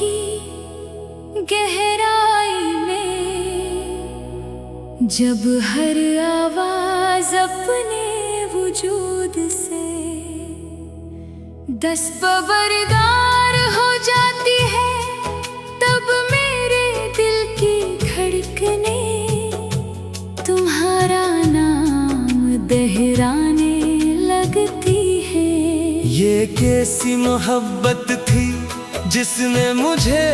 की गहराई में, जब हर आवाज अपने वजूद से दस्तबरदार हो जाती है, तब मेरे दिल की धड़कने तुम्हारा नाम दोहराने लगती है। ये कैसी मोहब्बत थी जिसने मुझे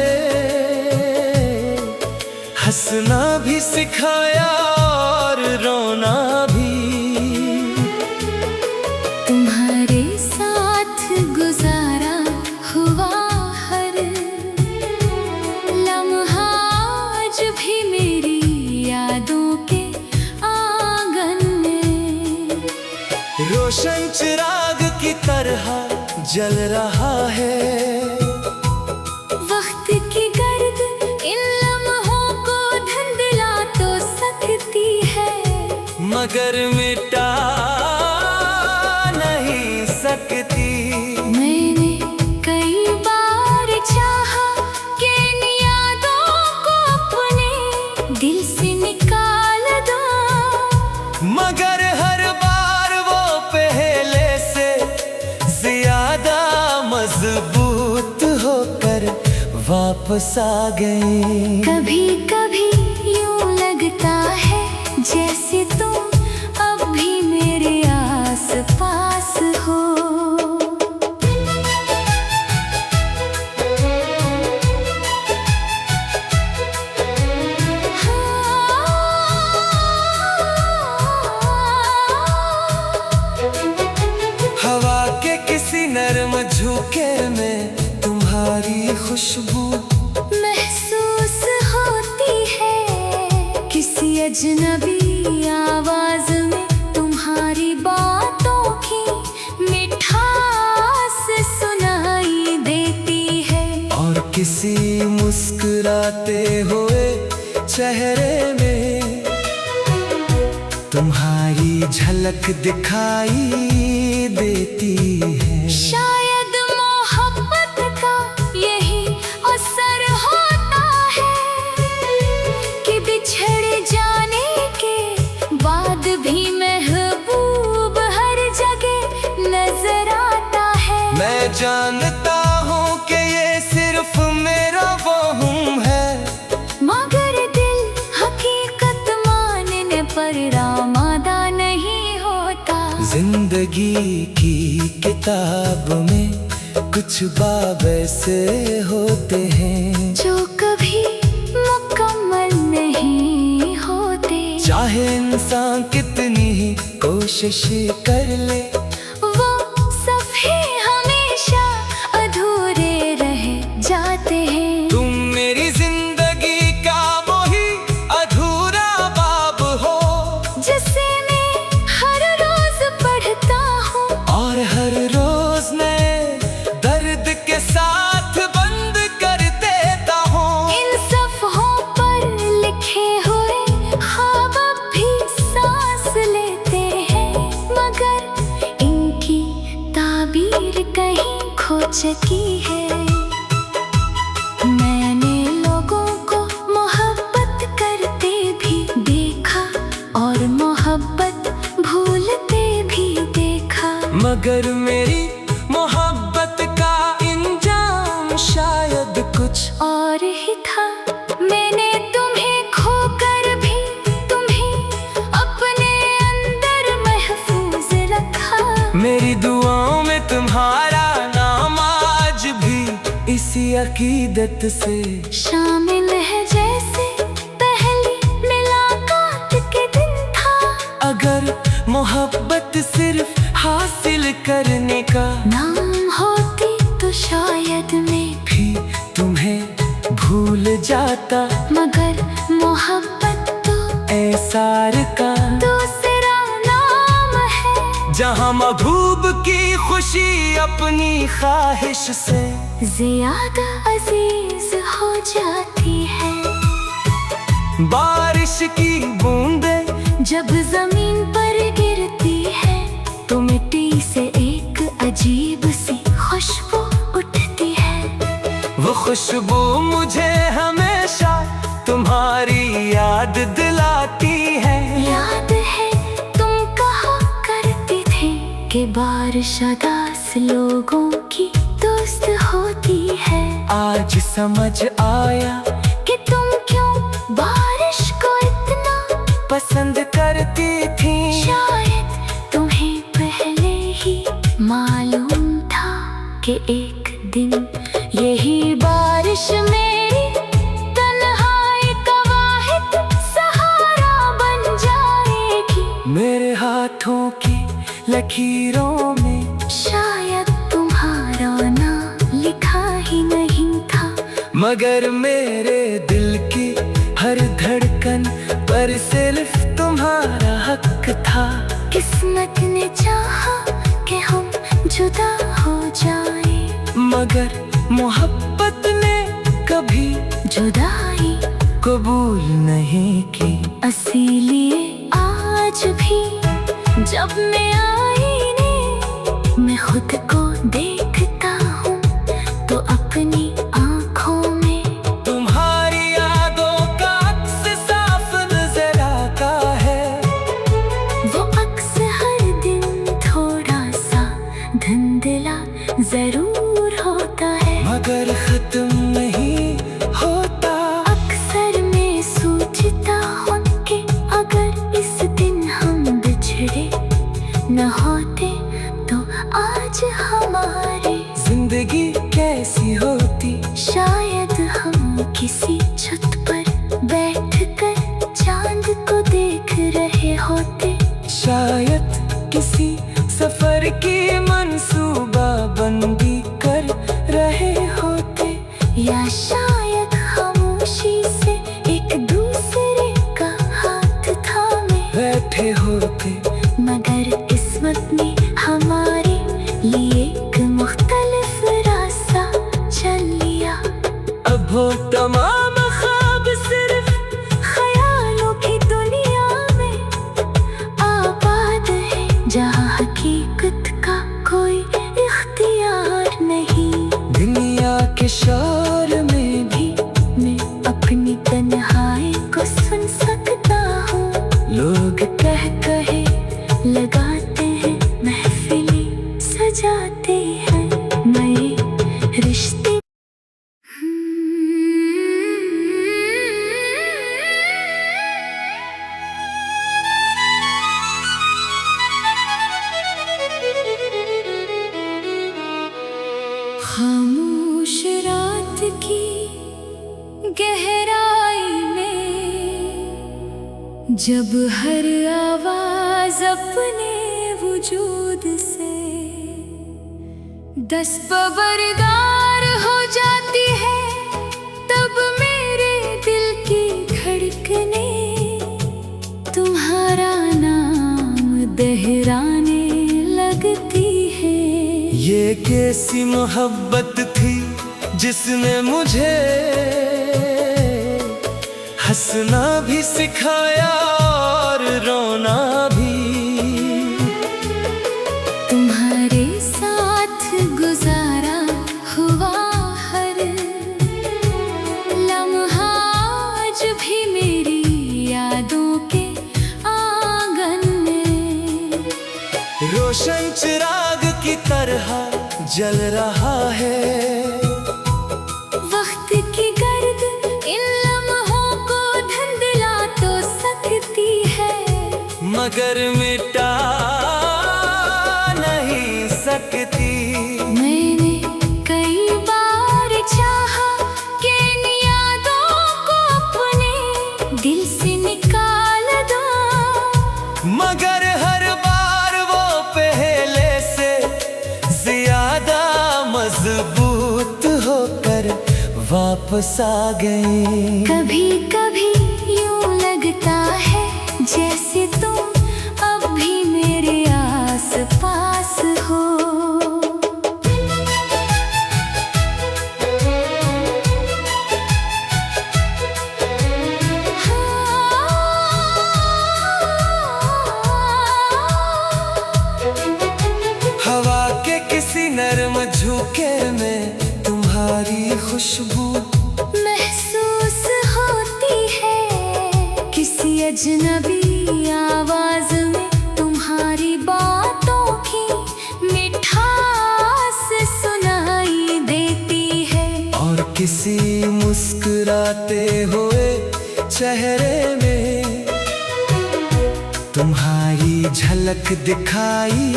हंसना भी सिखाया और रोना भी। तुम्हारे साथ गुजारा हुआ हर लम्हा आज भी मेरी यादों के आंगन में रोशन चिराग की तरह जल रहा है। वक्त की गर्द इन लम्हों को धुंधला तो सकती है, मगर मिटा नहीं सकती। मैंने कई बार चाहा कि इन यादों को अपने दिल से निकाल दो, मगर हर बार वो पहले से ज्यादा मजबूत होकर वापस आ गई। कभी कभी यूं लगता है जैसे तुम अब भी मेरे आस पास हो। हवा के किसी नरम झोंके में तुम्हारी खुशबू महसूस होती है, किसी अजनबी आवाज में तुम्हारी बातों की मिठास सुनाई देती है, और किसी मुस्कुराते हुए चेहरे में तुम्हारी झलक दिखाई देती है। शायद मोहब्बत का यही असर होता है कि बिछड़ जाने के बाद भी महबूब हर जगह नजर आता है। मैं जानता हूँ कि ये सिर्फ मेरा वहम है, मगर दिल हकीकत मानने पर आमादा नहीं होता। जिंदगी की किताब में कुछ बाब ऐसे होते हैं जो कभी मुकम्मल नहीं होते, चाहे इंसान कितनी ही कोशिश कर ले, वो सफ़े हमेशा अधूरे रह जाते हैं। तुम मेरी जिंदगी का वही अधूरा बाब हो, जिसे मैं हर रोज पढ़ता हूँ और हर रोज नए दर्द के साथ बंद कर देता हूँ। इन सफ़हों पर लिखे हुए ख्वाब अब भी सांस लेते हैं, मगर इनकी ताबीर कहीं खो चुकी है। मैंने लोगों को मोहब्बत करते भी देखा और मोहब्बत भूलते भी देखा, मगर मेरी मोहब्बत का इंजाम शायद कुछ और ही था। मैंने तुम्हें खोकर भी तुम्हें अपने अंदर महफूज रखा, मेरी दुआओं में तुम्हारा नाम आज भी इसी अकीदत से शामिल है जैसे पहली मुलाकात के दिन था। अगर मोहब्बत सिर्फ हासिल करने का नाम होती तो शायद मैं भी तुम्हें भूल जाता, मगर मोहब्बत तो एसार का दूसरा नाम है। जहाँ महबूब की खुशी अपनी ख्वाहिश से ज्यादा अजीज हो जाती है। बारिश की बूंदें जब जमीन पर गिरती है तो मिट्टी से एक अजीब सी खुशबू उठती है। वो खुशबू मुझे हमेशा तुम्हारी याद दिलाती है। याद है तुम कहा करते थे कि बारिश उदास लोगों की दोस्त होती है। आज समझ आया कि तुम क्यों बारिश को इतना पसंद करती थी। शायद तुम्हें पहले ही मालूम था कि एक दिन यही बारिश मेरी तन्हाई का वाहिद सहारा बन जाएगी। मेरे हाथों की लकीरों में शायद तुम्हारा नाम लिखा ही नहीं था, मगर मेरे दिल की हर धड़कन पर सिर्फ तुम्हारा हक था। किस्मत ने चाहा कि हम जुदा हो जाए, मगर मोहब्बत ने कभी जुदाई कबूल नहीं की। इसीलिए आज भी जब मैं आईने में खुद को देखता हूँ तो अपनी आँखों में तुम्हारी यादों का अक्स साफ नजर आता है। वो अक्स हर दिन थोड़ा सा धुंधला जरूर होता है, मगर खत्म नहीं होता। अक्सर मैं सोचता हूँ कि अगर इस दिन हम बिछड़े न होते तो आज हमारी जिंदगी कैसी होती। शायद हम किसी छत पर बैठकर चांद को देख रहे होते। शायद किसी सफर की मंसूबा बंदी कर रहे होते। या शायद खामोशी से एक दूसरे का हाथ थामे बैठे होते। मगर किस्मत ने हमारे लिए एक मुख्तलिफ रास्ता चल लिया। अब वो तमाम ख्वाब सिर्फ ख्यालों की दुनिया में आबाद है, जहाँ हकीकत का कोई इख्तियार नहीं। दुनिया के शोर में भी मैं अपनी तन्हाई को सुन सकता हूँ। लोग कहे लगाते हैं, महफिलें सजाते हैं, नए रिश्ते खामोश रात की गहराई में जब हर आवाज अपने वजूद से दस्तबरदार हो जाती है, तब मेरे दिल की धड़कने तुम्हारा नाम दोहराने लगती है। ये कैसी मोहब्बत थी जिसने मुझे हंसना भी सिखाया और रोना भी। तुम्हारे साथ गुजारा हुआ हर लम्हा आज भी मेरी यादों के आंगन में रोशन चिराग की तरह जल रहा है। वक्त की गर्द इन लम्हों को धुंधला तो सकती है, मगर मिटा नहीं सकती। मैंने कई बार चाहा कि इन यादों को अपने दिल से निकाल दूं, मगर हर बार वो पहले से ज्यादा मजबूत होकर वापस आ गई। कभी कभी यूं लगता है जैसे तुम अब भी मेरे आस पास हो। हवा के किसी नर्म झोंके में तुम्हारा प्यारी खुशबू महसूस होती है किसी अजनबी आवाज में तुम्हारी बातों की मिठास सुनाई देती है। और किसी मुस्कुराते हुए चेहरे में तुम्हारी झलक दिखाई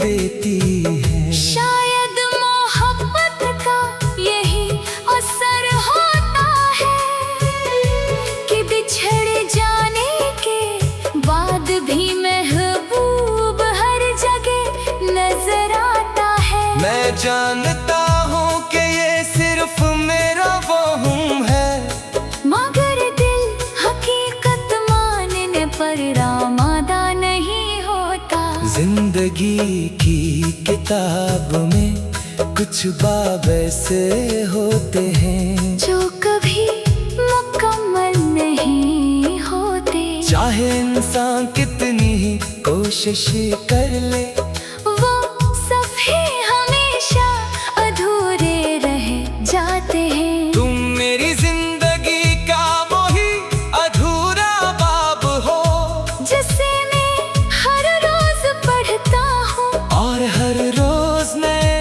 देती है। शायद मोहब्बत का यही असर होता है कि बिछड़ जाने के बाद भी महबूब हर जगह नजर आता है। मैं जानता हूँ कि ये सिर्फ मेरा वहम है, मगर दिल हकीकत मानने पर आमादा नहीं होता। जिंदगी की किताब में कुछ बाब ऐसे होते हैं जो कभी मुकम्मल नहीं होते। चाहे इंसान कितनी ही कोशिश कर ले, वो सफ़े हमेशा अधूरे रह जाते हैं। तुम मेरी जिंदगी का वही अधूरा बाब हो जिसे मैं हर रोज पढ़ता हूँ और हर रोज नए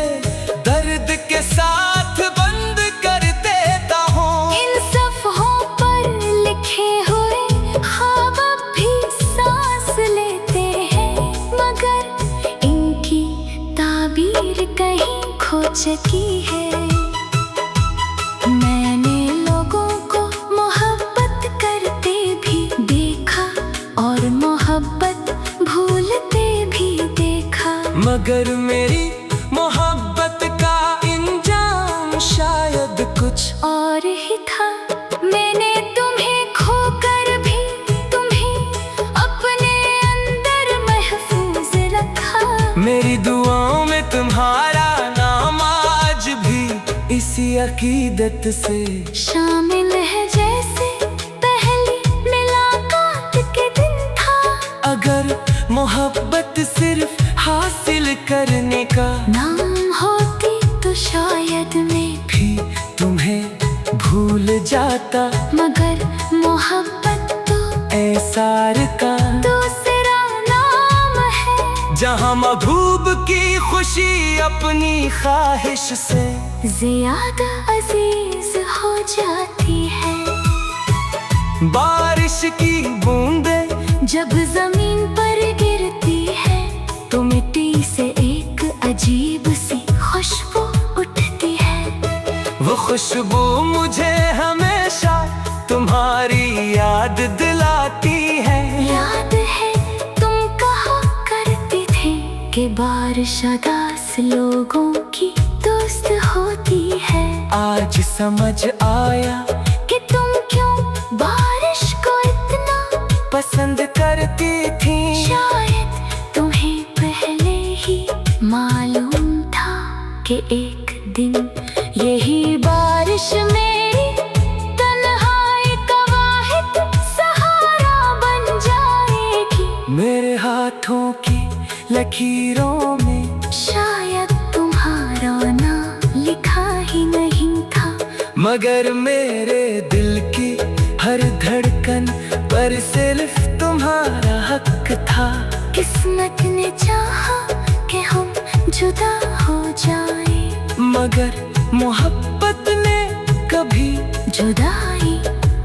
दर्द के साथ बंद कर देता हूँ। इन सफ़हों पर लिखे हुए ख्वाब अब भी सांस लेते हैं, मगर इनकी ताबीर कहीं खो चुकी है। मैंने लोगों को मोहब्बत करते भी देखा और मोहब्बत भूलते भी देखा, मगर मेरी मोहब्बत का इंजाम शायद कुछ और ही था। मैंने तुम्हें खोकर भी तुम्हें अपने अंदर महफूज रखा। मेरी दुआओं में तुम्हारा नाम आज भी इसी अकीदत से शामिल है जैसे पहली मुलाकात के दिन था। अगर मोहब्बत सिर्फ हासिल करने का नाम होती तो शायद मैं भी तुम्हें भूल जाता, मगर मोहब्बत तो एसार का दूसरा नाम है। जहाँ महबूब की खुशी अपनी ख्वाहिश से ज्यादा अजीज हो जाती है। बारिश की बूंदें जब जमीन पर गिरती है तो मिट्टी से एक अजीब सी खुशबू उठती है। वो खुशबू मुझे हमेशा तुम्हारी याद दिलाती है। याद है तुम कहा करती थी कि बारिश उदास लोगों की दोस्त होती है। आज समझ आया कि तुम क्यों बारिश को इतना पसंद करती थी। शायद तुम्हें पहले ही मालूम था कि एक दिन यही बारिश मेरी तन्हाई का वाहिद सहारा बन जाएगी। मेरे हाथों की लकीरों में शायद तुम्हारा नाम लिखा ही नहीं था, मगर मेरे दिल की हर धड़कन पर सिर्फ तुम्हारा हक था। किस्मत ने चाहा कि हम जुदा हो जाएं, मगर मोहब्बत ने कभी जुदाई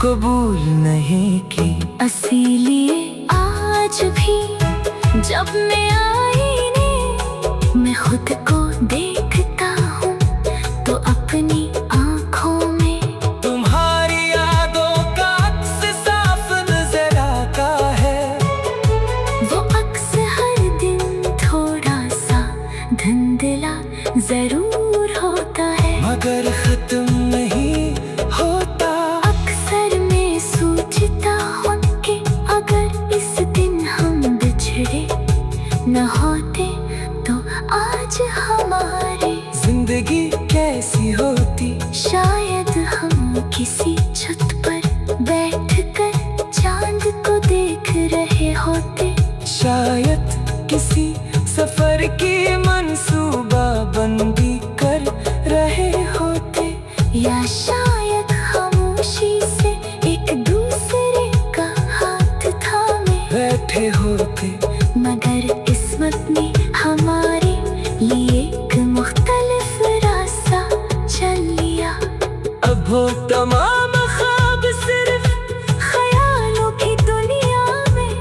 कबूल नहीं की। इसीलिए आज भी जब मैं आईने में खुद को देखता हूँ तो अपनी आँखों में तुम्हारी यादों का अक्स साफ नजर आता है। वो अक्स हर दिन थोड़ा सा धुंधला जरूर होता है, मगर खत्म नहीं होता। अक्सर मैं सोचता हूँ कि अगर इस दिन हम बिछड़े न होते तो आज हमारी जिंदगी कैसी होती। शायद हम किसी छत पर बैठकर चांद को देख रहे होते। शायद किसी सफर की मंसूबा बंदी कर रहे होते। या शायद खामोशी से एक दूसरे का हाथ थामे बैठे होते, मगर किस्मत ने हमारे लिए एक मुख्तलिफ रास्ता चल लिया। अब वो तमाम ख्वाब सिर्फ ख्यालों की दुनिया में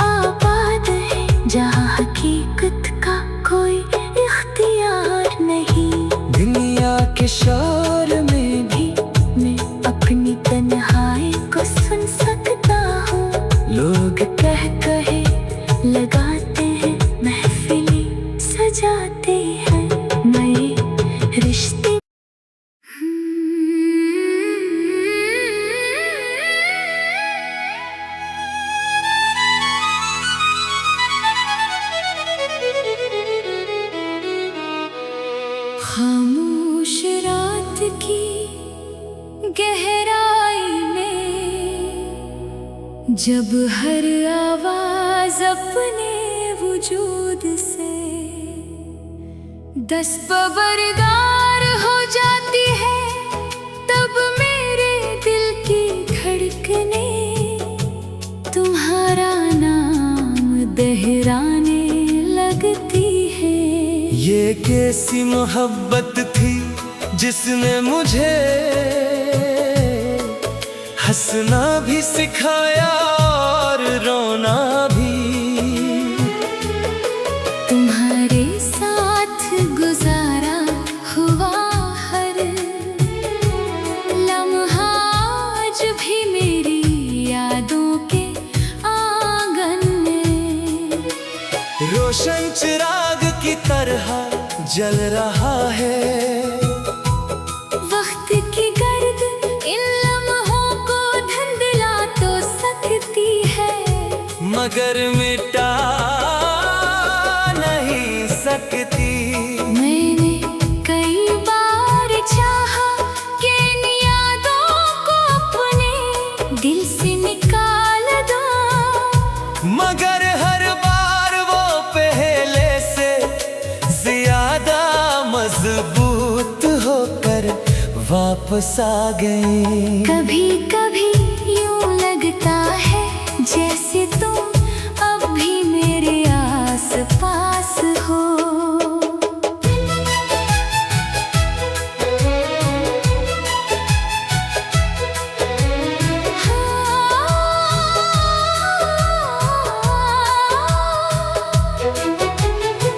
आबाद है, जहाँ हकीकत का कोई इख्तियार नहीं। दुनिया के शोर में भी मैं अपनी तन्हाई को सुन सकता हूँ। लोग कहे लगाते हैं, महफिलें सजाते हैं, नए रिश्ते। खामोश रात की गहराई में जब हर आवाज अपने वजूद से दस्तबरदार हो जाती है, तब मेरे दिल की धड़कने तुम्हारा नाम दोहराने लगती है। ये कैसी मोहब्बत थी जिसने मुझे हंसना भी सिखाया और रोना भी। तुम्हारे साथ गुजारा हुआ हर लम्हा आज भी मेरी यादों के आंगन में रोशन चिराग की तरह जल रहा है। वक्त की गर्द इन लम्हों को धुंधला तो सकती है, मगर मिटा नहीं सकती। मैंने कई बार चाहा कि इन यादों को अपने दिल से निकाल दूं, मगर हर बार वो पहले से ज्यादा मजबूत होकर वापस आ गई। कभी कभी यूं लगता है जैसे तुम अब भी मेरे आस पास हो।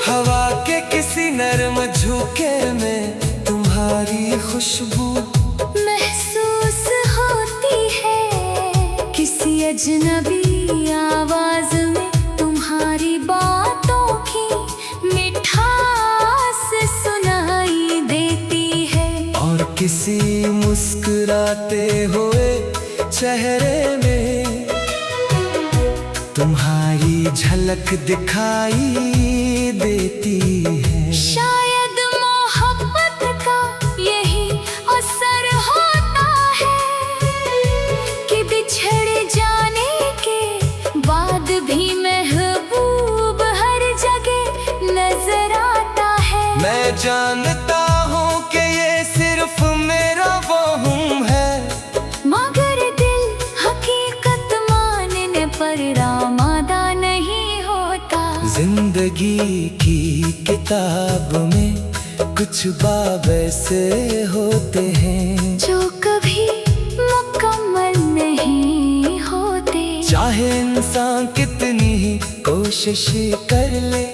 हवा के किसी नरम झोंके में तुम्हारी खुशबू महसूस होती है, किसी अजनबी आवाज में तुम्हारी बातों की मिठास सुनाई देती है। और किसी मुस्कुराते हुए चेहरे में तुम्हारी झलक दिखाई देती है। शायद मोहब्बत का यही असर होता है कि बिछड़ जाने के बाद भी महबूब हर जगह नजर आता है। मैं जानता हूँ कि ये सिर्फ मेरा वहम है, मगर दिल हकीकत मानने पर आमादा नहीं होता। जिंदगी की किताब में कुछ बाब ऐसे होते हैं जो कभी मुकम्मल नहीं होते। चाहे इंसान कितनी ही कोशिश कर ले,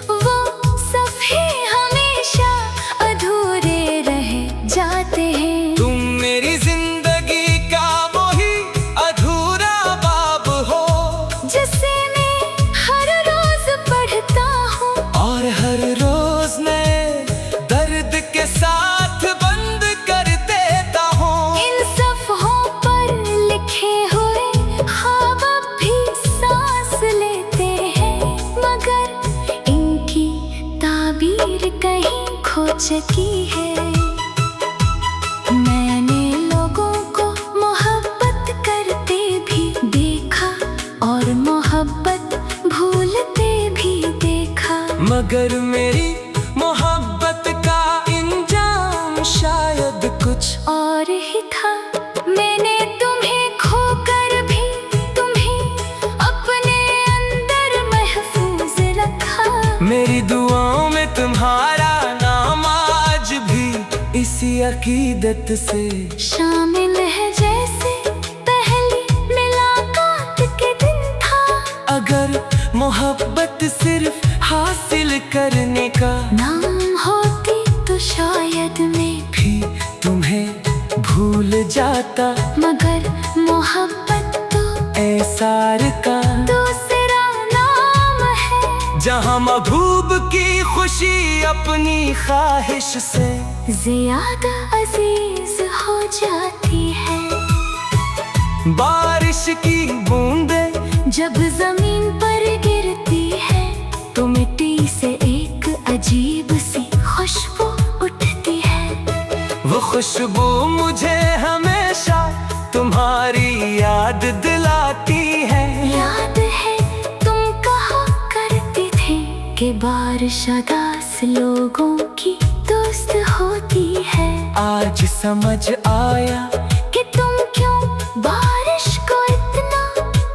वो सफ़े हमेशा अधूरे रह जाते हैं। तुम मेरी जिंदगी का वही अधूरा बाब हो, जिसे मैं हर रोज पढ़ता हूँ और हर रोज मैं दर्द के साथ बंद कर देता हूँ। इन सफ़हों पर लिखे हुए ख्वाब अब भी सांस लेते हैं, मगर इनकी ताबीर कहीं खो चुकी है। मैंने लोगों को मोहब्बत करते भी देखा और मोहब्बत भूलते भी देखा, मगर मेरी मोहब्बत का इंजाम शायद कुछ कुछ और ही था। मैंने तुम्हें खोकर भी तुम्हें अपने अंदर महफूज रखा। मेरी दुआओं में तुम्हारा नाम आज भी इसी अकीदत से शामिल है जैसे पहली मुलाकात के दिन था। अगर मोहब्बत सिर्फ हासिल करने का नाम होती तो शायद मैं भी तुम्हें भूल जाता। मगर मोहब्बत तो एसार का दूसरा नाम है। जहाँ महबूब की खुशी अपनी ख्वाहिश से ज्यादा अजीज हो जाती है। बारिश की बूंदें जब जमीन पर गिरती है तो मिट्टी से एक अजीब सी खुशबू उठती है। वो खुशबू मुझे हमेशा तुम्हारी याद दिलाती है। याद है तुम कहा करते थे कि बारिश उदास लोगों की दोस्त होती है। आज समझ आया कि तुम क्यों बारिश को इतना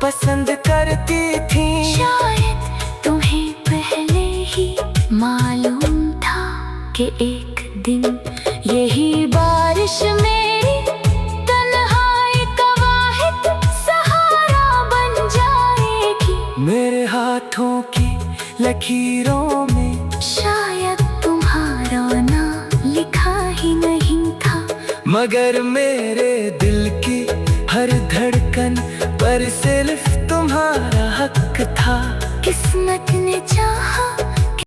पसंद करती थी। शायद तुम्हें पहले ही मालूम था कि एक दिन यही बारिश मेरी तन्हाई का वाहिद सहारा बन जाएगी। मेरे हाथों की लकीरों में शायद तुम्हारा नाम लिखा ही नहीं था। मगर मेरे दिल की हर धड़कन पर सिर्फ तुम्हारा हक था। किस्मत ने चाहा